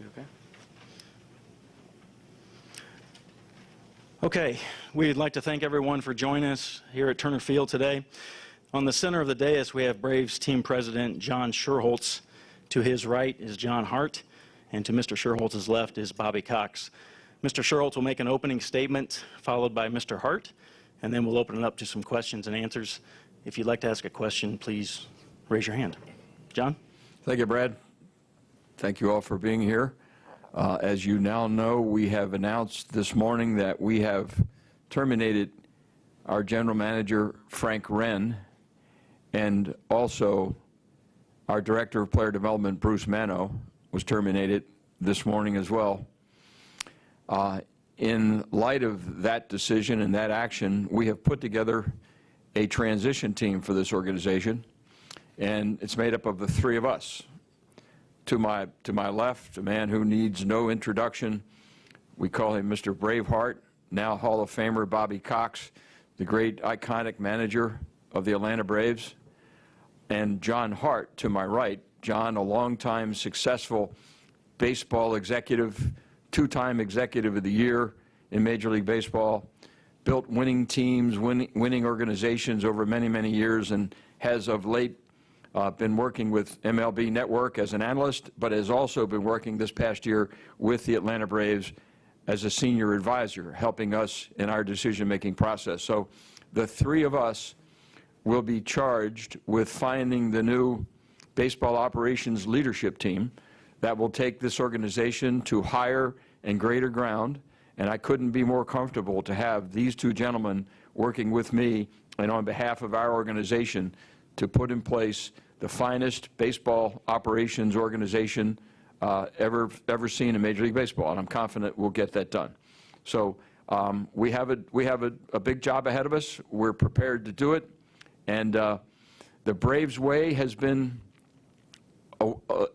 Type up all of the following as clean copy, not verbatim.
Okay. Okay, we'd like to thank everyone for joining us here at Turner Field today. On the center of the dais, we have Braves team president John Schuerholz. To his right is John Hart, and to Mr. Schuerholz's left is Bobby Cox. Mr. Schuerholz will make an opening statement, followed by Mr. Hart, and then we'll open it up to some questions and answers. If you'd like to ask a question, please raise your hand. John? Thank you, Brad. Thank you all for being here. As you now know, we have announced this morning that we have terminated our General Manager Frank Wren, and also our Director of Player Development Bruce Mano was terminated this morning as well. In light of that decision and that action, we have put together a transition team for this organization, and it's made up of the three of us. To my left, a man who needs no introduction. We call him Mr. Braveheart, now Hall of Famer Bobby Cox, the great iconic manager of the Atlanta Braves. And John Hart, to my right. John, a longtime successful baseball executive, two-time Executive of the Year in Major League Baseball, built winning teams, winning organizations over many, many years, and has of late been working with MLB Network as an analyst, but has also been working this past year with the Atlanta Braves as a senior advisor, helping us in our decision-making process. So the three of us will be charged with finding the new baseball operations leadership team that will take this organization to higher and greater ground. And I couldn't be more comfortable to have these two gentlemen working with me and on behalf of our organization to put in place the finest baseball operations organization ever seen in Major League Baseball, and I'm confident we'll get that done. So we have a big job ahead of us. We're prepared to do it, and the Braves way has been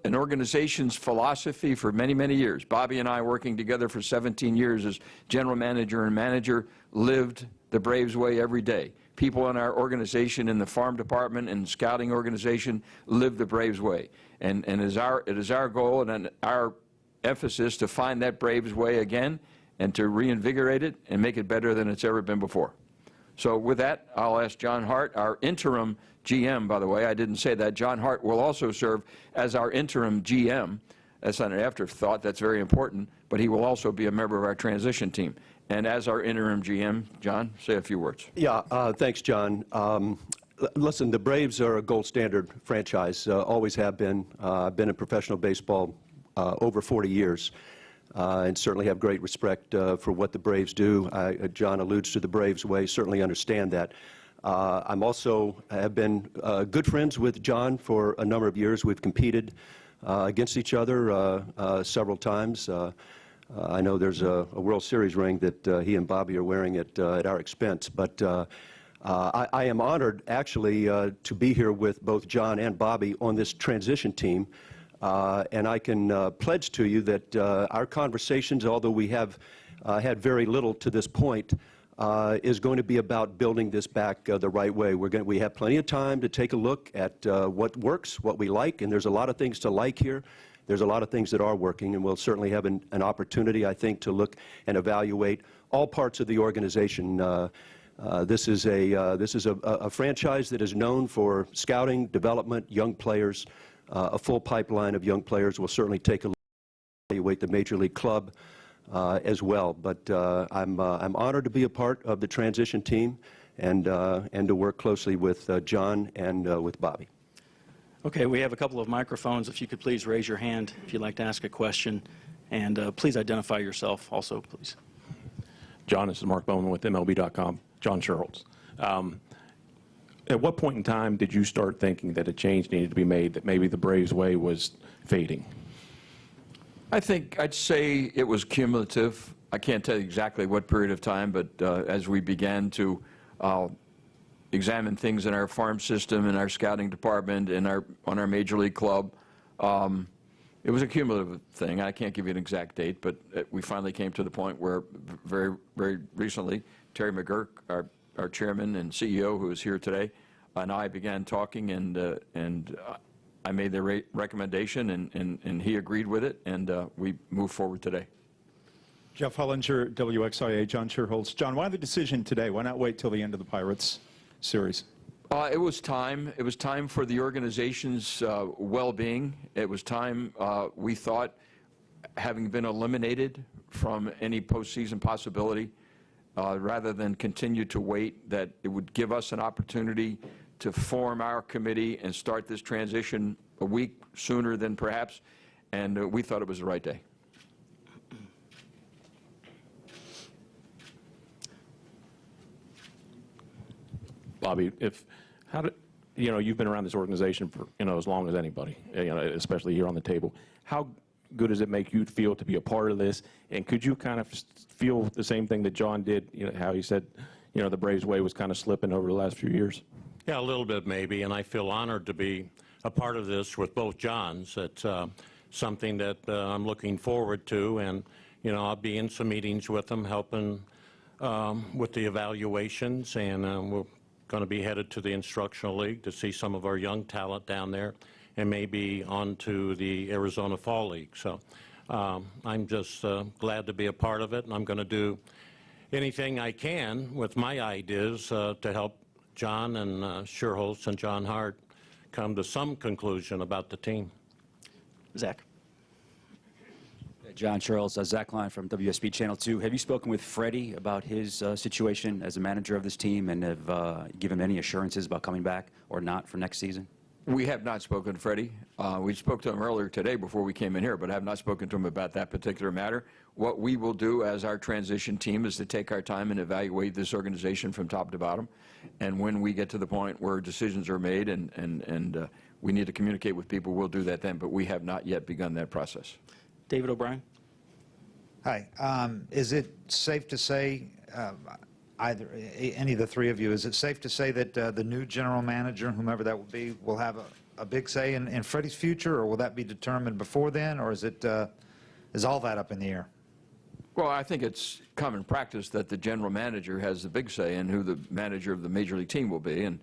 an organization's philosophy for many, many years. Bobby and I, working together for 17 years as general manager and manager, lived the Braves way every day. People in our organization, in the farm department and scouting organization, live the Braves way. And it is our goal and our emphasis to find that Braves way again and to reinvigorate it and make it better than it's ever been before. So with that, I'll ask John Hart, our interim GM, by the way. I didn't say that. John Hart will also serve as our interim GM. That's not an afterthought. That's very important. But he will also be a member of our transition team. And as our interim GM, John, say a few words. Yeah, thanks, John. Listen, the Braves are a gold standard franchise, always have been. I've been in professional baseball over 40 years and certainly have great respect for what the Braves do. John alludes to the Braves way, certainly understand that. I'm also have been good friends with John for a number of years. We've competed against each other several times. I know there's a World Series ring that he and Bobby are wearing at our expense, but I am honored, actually, to be here with both John and Bobby on this transition team, and I can pledge to you that our conversations, although we have had very little to this point, is going to be about building this back the right way. We have plenty of time to take a look at what works, what we like, and there's a lot of things to like here. There's a lot of things that are working, and we'll certainly have an opportunity, I think, to look and evaluate all parts of the organization. This is a franchise that is known for scouting, development, young players, a full pipeline of young players. We'll certainly take a look and evaluate the Major League Club as well. But I'm honored to be a part of the transition team and to work closely with John and with Bobby. Okay, we have a couple of microphones. If you could please raise your hand if you'd like to ask a question. And please identify yourself also, please. John, this is Mark Bowman with MLB.com. John Schuerholz. At what point in time did you start thinking that a change needed to be made, that maybe the Braves way was fading? I think I'd say it was cumulative. I can't tell you exactly what period of time, but as we began to examine things in our farm system, in our scouting department, on our Major League Club, it was a cumulative thing. I can't give you an exact date, but we finally came to the point where very, very recently, Terry McGurk, our chairman and CEO, who is here today, and I began talking, and I made the recommendation, and he agreed with it, and we moved forward today. Jeff Hollinger, WXIA, John Sherholz. John, why the decision today? Why not wait till the end of the Pirates series? It was time. It was time for the organization's well-being. It was time, we thought, having been eliminated from any postseason possibility, rather than continue to wait, that it would give us an opportunity to form our committee and start this transition a week sooner than perhaps, and we thought it was the right day. Bobby, you've been around this organization for, as long as anybody, especially here on the table. How good does it make you feel to be a part of this? And could you kind of feel the same thing that John did, how he said, the Braves way was kind of slipping over the last few years? Yeah, a little bit maybe, and I feel honored to be a part of this with both Johns. It's something that I'm looking forward to, and I'll be in some meetings with them, helping with the evaluations, and we're going to be headed to the Instructional League to see some of our young talent down there, and maybe on to the Arizona Fall League. So I'm just glad to be a part of it, and I'm going to do anything I can with my ideas to help John and Sherholz and John Hart come to some conclusion about the team. Zach. John Sherholz, Zach Klein from WSB Channel 2. Have you spoken with Freddie about his situation as a manager of this team, and have given him any assurances about coming back or not for next season? We have not spoken to Freddie. We spoke to him earlier today before we came in here, but have not spoken to him about that particular matter. What we will do as our transition team is to take our time and evaluate this organization from top to bottom. And when we get to the point where decisions are made and we need to communicate with people, we'll do that then. But we have not yet begun that process. David O'Brien. Hi. Is it safe to say, any of the three of you, is it safe to say that the new general manager, whomever that will be, will have a big say in Freddie's future, or will that be determined before then, or is all that up in the air? Well, I think it's common practice that the general manager has the big say in who the manager of the major league team will be, and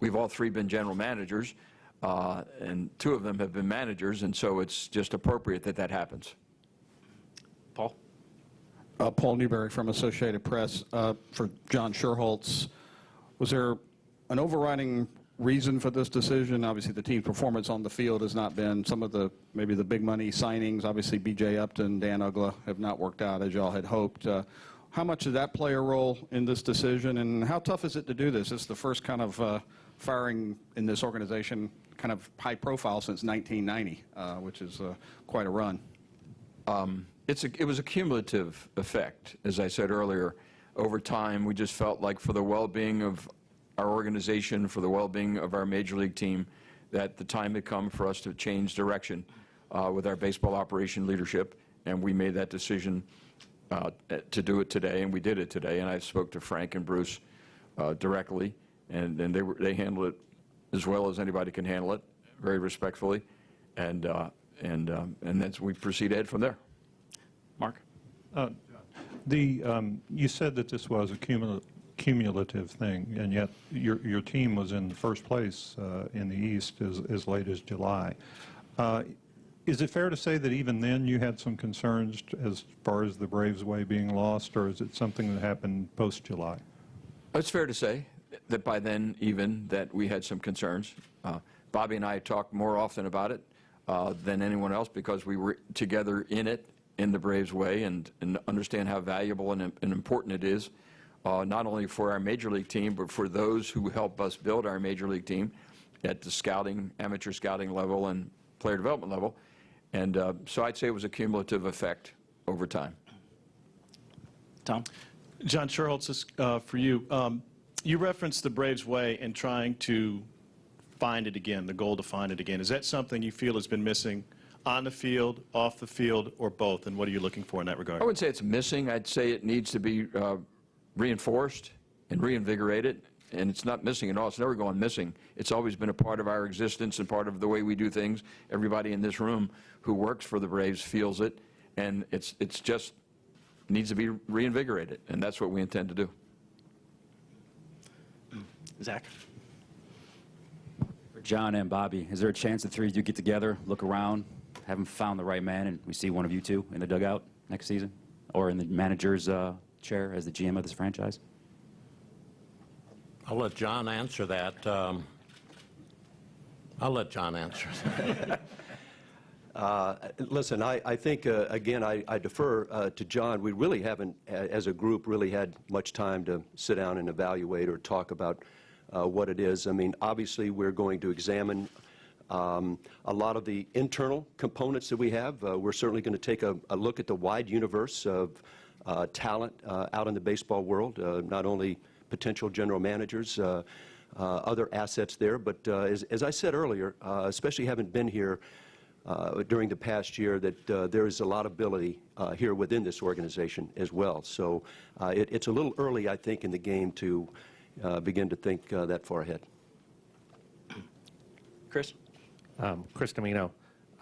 we've all three been general managers, and two of them have been managers, and so it's just appropriate that that happens. Paul. Paul Newberry from Associated Press. For John Sherholz, was there an overriding reason for this decision? Obviously, the team's performance on the field has not been some of maybe the big money signings. Obviously, B.J. Upton, Dan Uggla have not worked out as y'all had hoped. How much did that play a role in this decision, and how tough is it to do this? It's the first kind of firing in this organization, kind of high profile since 1990, which is quite a run. It was a cumulative effect, as I said earlier. Over time, we just felt like for the well-being of our organization, for the well-being of our major league team, that the time had come for us to change direction with our baseball operation leadership, and we made that decision to do it today, and we did it today. And I spoke to Frank and Bruce directly, and they handled it as well as anybody can handle it, very respectfully, and then we proceed ahead from there. Mark. You said that this was a cumulative thing, and yet your team was in first place in the East as late as July. Is it fair to say that even then you had some concerns as far as the Braves way being lost, or is it something that happened post-July? It's fair to say that by then even that we had some concerns. Bobby and I talked more often about it than anyone else because we were together in it, in the Braves way, and understand how valuable and important it is, not only for our major league team, but for those who help us build our major league team at the scouting, amateur scouting level and player development level. And so I'd say it was a cumulative effect over time. Tom. John Sherholz, this for you. You referenced the Braves way in trying to find it again, the goal to find it again. Is that something you feel has been missing on the field, off the field, or both? And what are you looking for in that regard? I wouldn't say it's missing. I'd say it needs to be reinforced and reinvigorated. And it's not missing at all. It's never gone missing. It's always been a part of our existence and part of the way we do things. Everybody in this room who works for the Braves feels it. And it's just needs to be reinvigorated. And that's what we intend to do. Zach. For John and Bobby, is there a chance the three of you get together, look around, haven't found the right man, and we see one of you two in the dugout next season, or in the manager's chair as the GM of this franchise? I'll let John answer that. I'll let John answer that. Listen, I think, again, I defer to John. We really haven't, as a group, really had much time to sit down and evaluate or talk about what it is. I mean, obviously, we're going to examine a lot of the internal components that we have. We're certainly going to take a look at the wide universe of talent out in the baseball world, not only potential general managers, other assets there, but as I said earlier, especially having been here during the past year, that there is a lot of ability here within this organization as well. So it's a little early, I think, in the game to begin to think that far ahead. Chris? Chris Domino,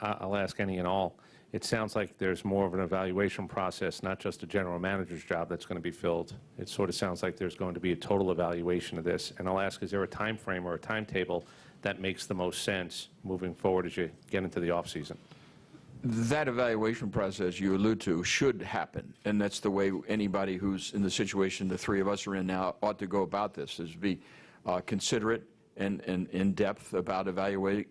I'll ask any and all. It sounds like there's more of an evaluation process, not just a general manager's job that's going to be filled. It sort of sounds like there's going to be a total evaluation of this. And I'll ask, is there a time frame or a timetable that makes the most sense moving forward as you get into the offseason? That evaluation process you allude to should happen, and that's the way anybody who's in the situation the three of us are in now ought to go about this, is be considerate and in-depth about evaluating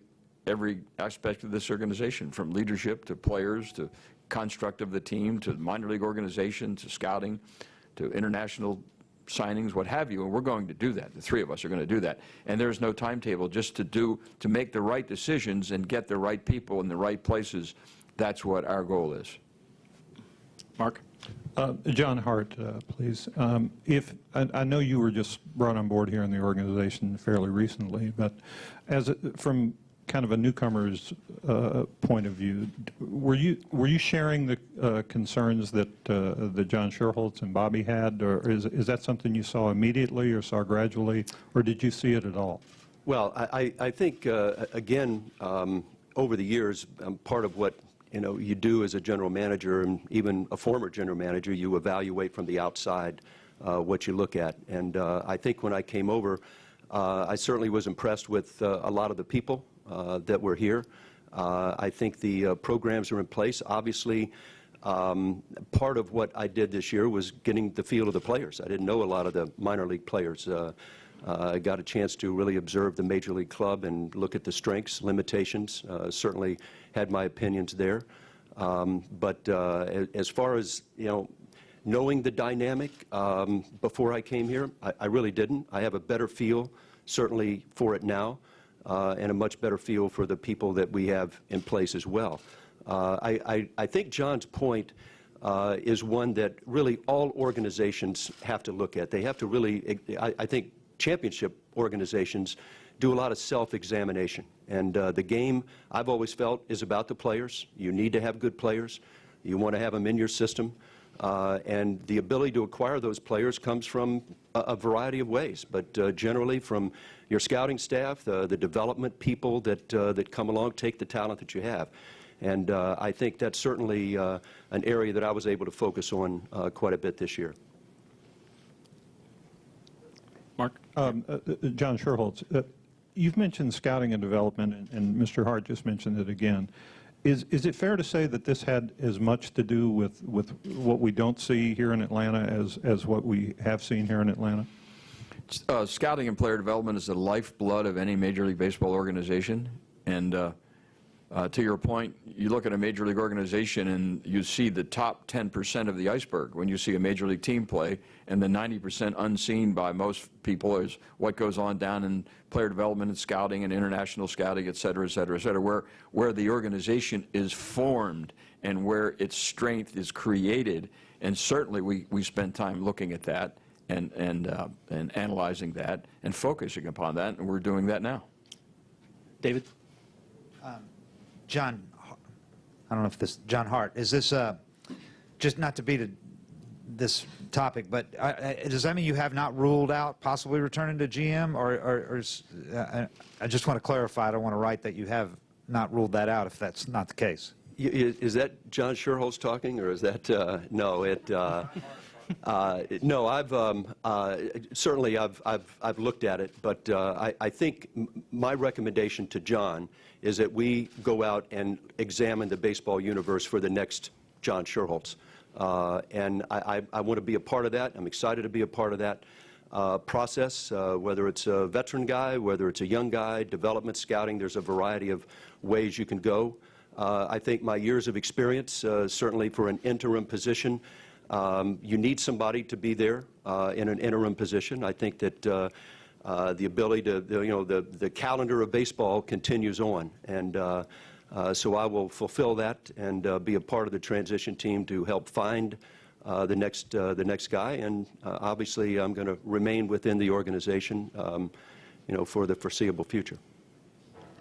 every aspect of this organization, from leadership to players to construct of the team to minor league organization to scouting to international signings, what have you, and we're going to do that. The three of us are going to do that. And there's no timetable, just to make the right decisions and get the right people in the right places. That's what our goal is. Mark? John Hart, please. I know you were just brought on board here in the organization fairly recently, but from kind of a newcomer's point of view, were you sharing the concerns that John Sherholtz and Bobby had, or is that something you saw immediately or saw gradually, or did you see it at all? Well, I think, again, over the years, part of what you do as a general manager, and even a former general manager, you evaluate from the outside what you look at. And I think when I came over, I certainly was impressed with a lot of the people that were here. I think the programs are in place. Obviously, part of what I did this year was getting the feel of the players. I didn't know a lot of the minor league players. I got a chance to really observe the Major League club and look at the strengths, limitations. Certainly had my opinions there. But as far as, knowing the dynamic before I came here, I really didn't. I have a better feel, certainly, for it now, and a much better feel for the people that we have in place as well. I think John's point is one that really all organizations have to look at. They have to really, I think championship organizations do a lot of self-examination. And the game, I've always felt, is about the players. You need to have good players. You want to have them in your system. And the ability to acquire those players comes from a variety of ways, but generally from your scouting staff, the development people that come along, take the talent that you have. And I think that's certainly an area that I was able to focus on quite a bit this year. Mark? John Sherholtz, you've mentioned scouting and development, and Mr. Hart just mentioned it again. Is it fair to say that this had as much to do with what we don't see here in Atlanta as what we have seen here in Atlanta? Scouting and player development is the lifeblood of any Major League Baseball organization. And to your point, you look at a Major League organization and you see the top 10% of the iceberg when you see a Major League team play, and the 90% unseen by most people is what goes on down in player development and scouting and international scouting, et cetera, et cetera, et cetera, where the organization is formed and where its strength is created. And certainly we spend time looking at that and analyzing that and focusing upon that, and we're doing that now. David? John, I don't know if this, John Hart, is this, just not to beat this topic, but does that mean you have not ruled out possibly returning to GM, or I just want to clarify, I don't want to write that you have not ruled that out if that's not the case. Is that John Sherholtz talking, or is that, no, No, certainly I've looked at it, but I think my recommendation to John is that we go out and examine the baseball universe for the next John Sherholtz. And I want to be a part of that. I'm excited to be a part of that process, whether it's a veteran guy, whether it's a young guy, development scouting. There's a variety of ways you can go. I think my years of experience, certainly for an interim position, you need somebody to be there in an interim position. I think that the ability to, the calendar of baseball continues on. And so I will fulfill that and be a part of the transition team to help find the next guy. And obviously, I'm going to remain within the organization, for the foreseeable future.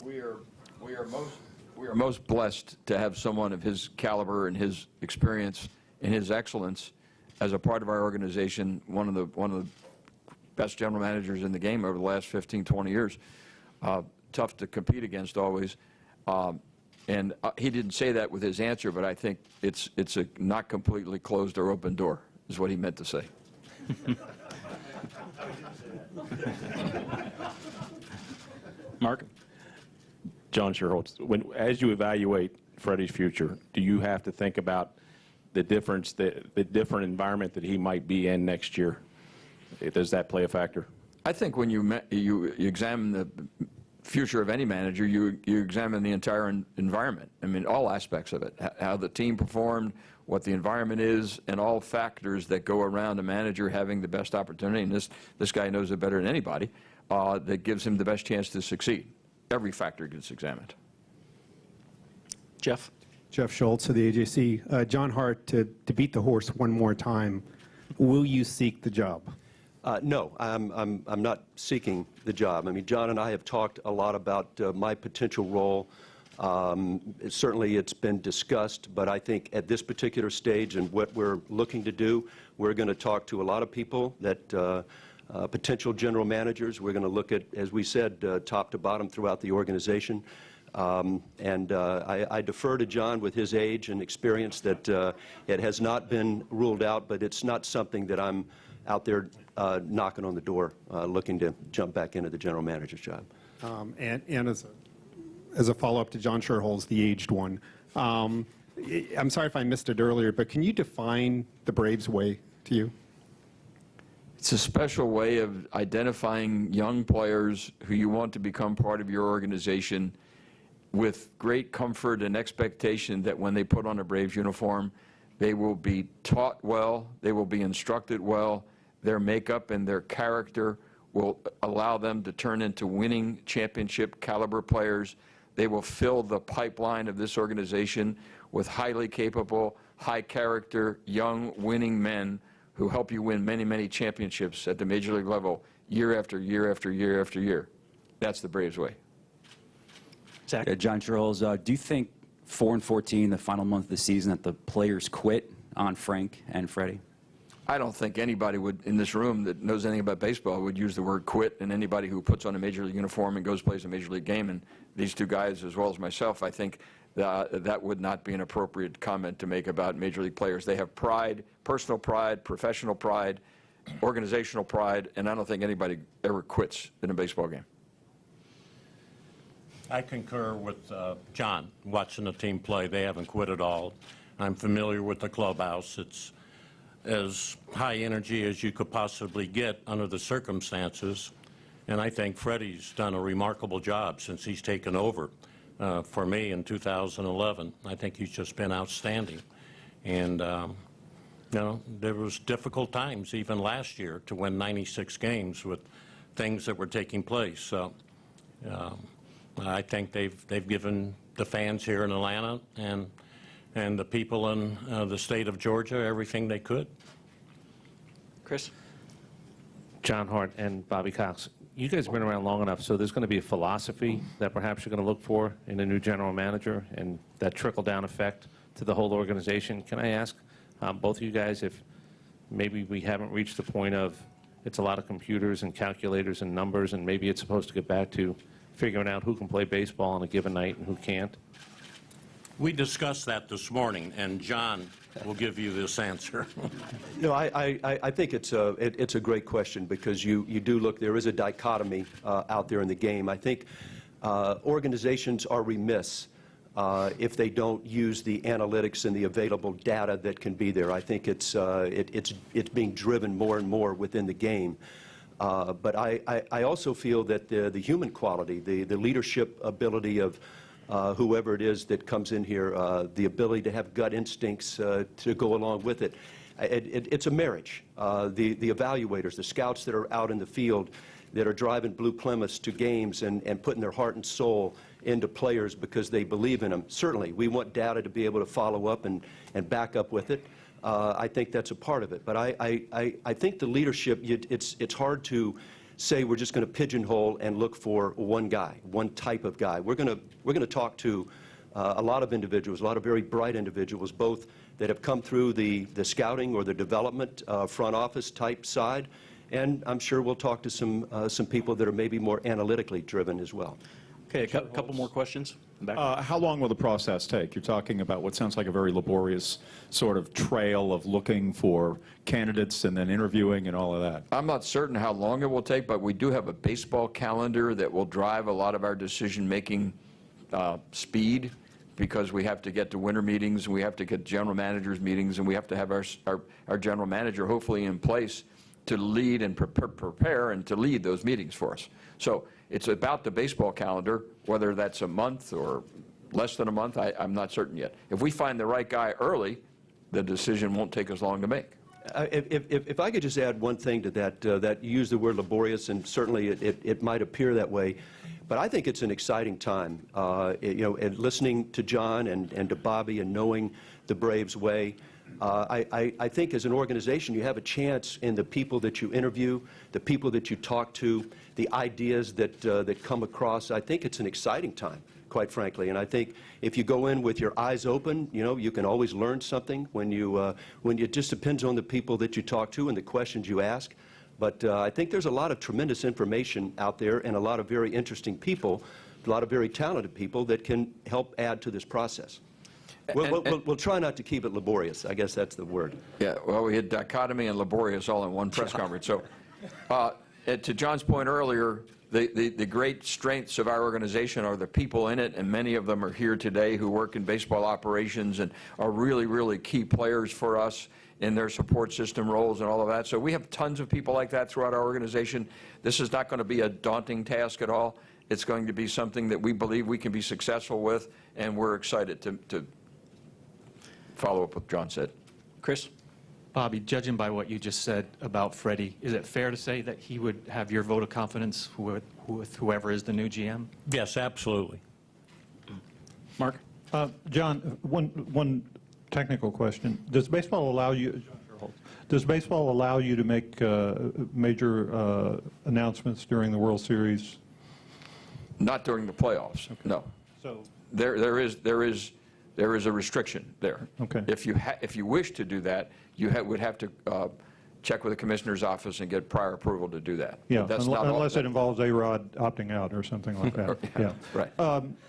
We are most blessed to have someone of his caliber and his experience and his excellence as a part of our organization. One of the best general managers in the game over the last 15, 20 years. Tough to compete against always. And he didn't say that with his answer, but I think it's a not completely closed or open door, is what he meant to say. Mark? John Sherholtz, as you evaluate Freddie's future, do you have to think about the different environment that he might be in next year? Does that play a factor? I think when you examine the future of any manager, you examine the entire environment. I mean, all aspects of it, how the team performed, what the environment is, and all factors that go around a manager having the best opportunity. And this guy knows it better than anybody. That gives him the best chance to succeed. Every factor gets examined. Jeff? Jeff Schultz of the AJC. John Hart, to beat the horse one more time, will you seek the job? No, I'm not seeking the job. I mean, John and I have talked a lot about my potential role. Certainly it's been discussed, but I think at this particular stage and what we're looking to do, we're going to talk to a lot of people that potential general managers. We're going to look at, as we said, top to bottom throughout the organization. I defer to John with his age and experience that it has not been ruled out, but it's not something that I'm out there knocking on the door looking to jump back into the general manager's job. And as a follow-up to John Sherholtz, the aged one, I'm sorry if I missed it earlier, but can you define the Braves way to you? It's a special way of identifying young players who you want to become part of your organization with great comfort and expectation that when they put on a Braves uniform, they will be taught well, they will be instructed well, their makeup and their character will allow them to turn into winning championship caliber players. They will fill the pipeline of this organization with highly capable, high character, young winning men who help you win many, many championships at the major league level year after year after year after year. That's the Braves way. Zach? John Sherholtz, do you think 4-14, the final month of the season, that the players quit on Frank and Freddie? I don't think anybody would in this room that knows anything about baseball would use the word quit, and anybody who puts on a major league uniform and goes plays a major league game, and these two guys as well as myself, I think that would not be an appropriate comment to make about major league players. They have pride, personal pride, professional pride, organizational pride, and I don't think anybody ever quits in a baseball game. I concur with John. Watching the team play, they haven't quit at all. I'm familiar with the clubhouse. It's as high energy as you could possibly get under the circumstances. And I think Freddie's done a remarkable job since he's taken over for me in 2011. I think he's just been outstanding. And, there was difficult times even last year to win 96 games with things that were taking place. So I think they've given the fans here in Atlanta and the people in the state of Georgia everything they could. Chris? John Hart and Bobby Cox, you guys have been around long enough, so there's going to be a philosophy that perhaps you're going to look for in a new general manager and that trickle-down effect to the whole organization. Can I ask both of you guys if maybe we haven't reached the point of it's a lot of computers and calculators and numbers, and maybe it's supposed to get back to figuring out who can play baseball on a given night and who can't? We discussed that this morning, and John will give you this answer. No, I think it's a great question because you do look, there is a dichotomy out there in the game. I think organizations are remiss if they don't use the analytics and the available data that can be there. I think it's being driven more and more within the game. But I also feel that the human quality, the leadership ability of whoever it is that comes in here, the ability to have gut instincts to go along with it, it's a marriage. The evaluators, the scouts that are out in the field that are driving Blue Plymouths to games and putting their heart and soul into players because they believe in them. Certainly, we want data to be able to follow up and back up with it. I think that's a part of it. But I think the leadership, it's hard to say we're just going to pigeonhole and look for one guy, one type of guy. We're going to talk to a lot of individuals, a lot of very bright individuals, both that have come through the scouting or the development front office type side, and I'm sure we'll talk to some people that are maybe more analytically driven as well. Okay, a couple more questions. How long will the process take? You're talking about what sounds like a very laborious sort of trail of looking for candidates and then interviewing and all of that. I'm not certain how long it will take, but we do have a baseball calendar that will drive a lot of our decision-making speed, because we have to get to winter meetings, and we have to get general managers meetings, and we have to have our general manager hopefully in place to lead and prepare and to lead those meetings for us. So it's about the baseball calendar, whether that's a month or less than a month, I'm not certain yet. If we find the right guy early, the decision won't take as long to make. If I could just add one thing to that, that you used the word laborious, and certainly it might appear that way, but I think it's an exciting time. And listening to John and to Bobby and knowing the Braves way, I think as an organization you have a chance in the people that you interview, the people that you talk to, the ideas that come across. I think it's an exciting time, quite frankly. And I think if you go in with your eyes open, you can always learn something when it just depends on the people that you talk to and the questions you ask. But I think there's a lot of tremendous information out there and a lot of very interesting people, a lot of very talented people that can help add to this process. We'll try not to keep it laborious. I guess that's the word. Yeah, well, we had dichotomy and laborious all in one press conference. So to John's point earlier, the great strengths of our organization are the people in it, and many of them are here today who work in baseball operations and are really, really key players for us in their support system roles and all of that. So we have tons of people like that throughout our organization. This is not going to be a daunting task at all. It's going to be something that we believe we can be successful with, and we're excited to follow up what John said. Chris? Bobby, judging by what you just said about Freddie, is it fair to say that he would have your vote of confidence with whoever is the new GM? Yes, absolutely. Mark? John, one technical question. Does baseball allow you to make major announcements during the World Series? Not during the playoffs, okay. No. So there is a restriction there. Okay. If you wish to do that, you would have to check with the commissioner's office and get prior approval to do that. Yeah, That's unless it involves A-Rod opting out or something like that. Yeah. Right.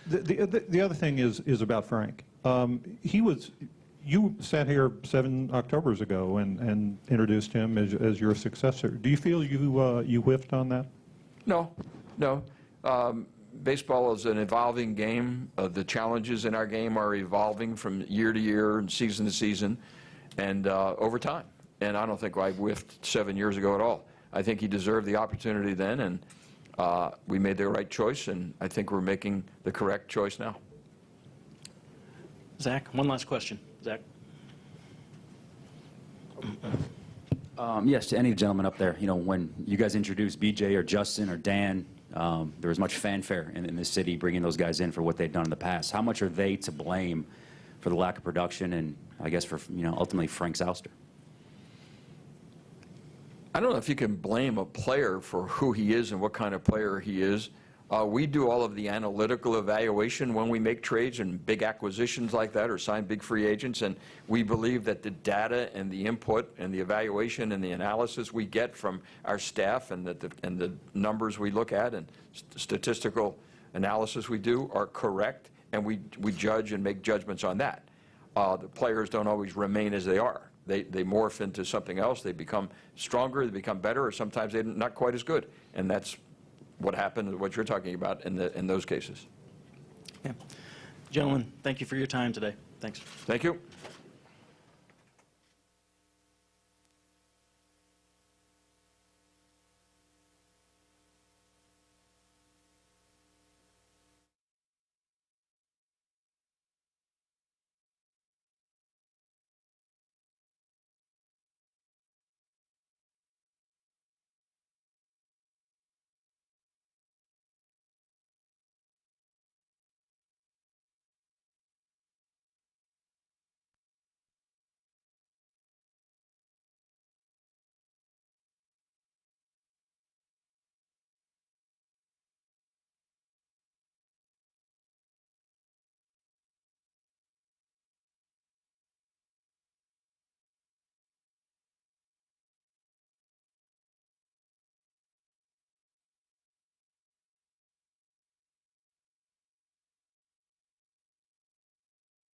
The other thing is about Frank. You sat here 7 Octobers ago and introduced him as your successor. Do you feel you whiffed on that? No. Baseball is an evolving game. The challenges in our game are evolving from year to year and season to season and over time. And I don't think I whiffed 7 years ago at all. I think he deserved the opportunity then, and we made the right choice, and I think we're making the correct choice now. Zach, one last question. Zach? Yes, to any gentleman up there, when you guys introduced BJ or Justin or Dan, there was much fanfare in this city bringing those guys in for what they've done in the past. How much are they to blame for the lack of production and, I guess, for ultimately Frank's ouster? I don't know if you can blame a player for who he is and what kind of player he is. We do all of the analytical evaluation when we make trades and big acquisitions like that or sign big free agents, and we believe that the data and the input and the evaluation and the analysis we get from our staff and the numbers we look at and statistical analysis we do are correct, and we judge and make judgments on that. the players don't always remain as they are. They morph into something else. They become stronger, they become better, or sometimes they're not quite as good. And that's what happened, what you're talking about in those cases. Yeah. Gentlemen, thank you for your time today. Thanks. Thank you.